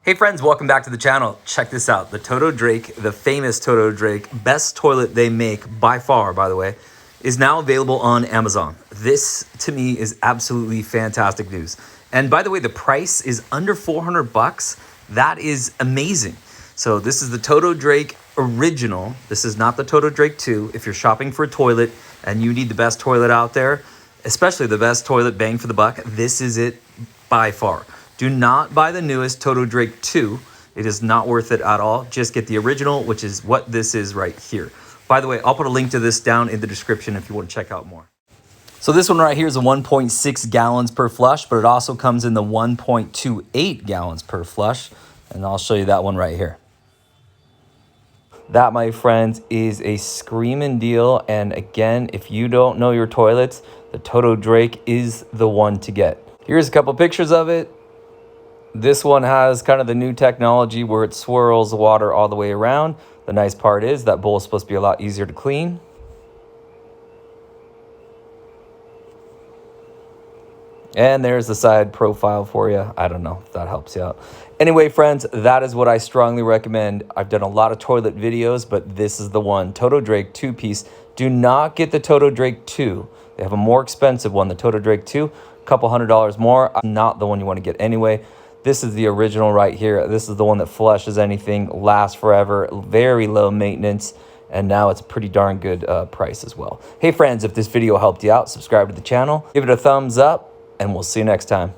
Hey friends, welcome back to the channel. Check this out. The Toto Drake, the famous Toto Drake, best toilet they make by far, by the way, is now available on Amazon. This to me is absolutely fantastic news. And by the way, the price is under 400 bucks. That is amazing. So this is the Toto Drake original. This is not the Toto Drake 2. If you're shopping for a toilet and you need the best toilet out there, especially the best toilet bang for the buck, this is it by far. Do not buy the newest Toto Drake 2. It is not worth it at all. Just get the original, which is what this is right here. By the way, I'll put a link to this down in the description if you want to check out more. So this one right here is a 1.6 gallons per flush, but it also comes in the 1.28 gallons per flush. And I'll show you that one right here. That, my friends, is a screaming deal. And again, if you don't know your toilets, the Toto Drake is the one to get. Here's a couple pictures of it. This one has kind of the new technology where it swirls the water all the way around. The nice part is that bowl is supposed to be a lot easier to clean. And there's the side profile for you. I don't know if that helps you out. Anyway, friends, that is what I strongly recommend. I've done a lot of toilet videos, but this is the one. Toto Drake 2-piece. Do not get the Toto Drake 2. They have a more expensive one, the Toto Drake 2. A couple $100 more. Not the one you want to get anyway. This is the original right here. This is the one that flushes anything, lasts forever, very low maintenance, and now it's a pretty darn good price as well. Hey friends, if this video helped you out, subscribe to the channel, give it a thumbs up, and we'll see you next time.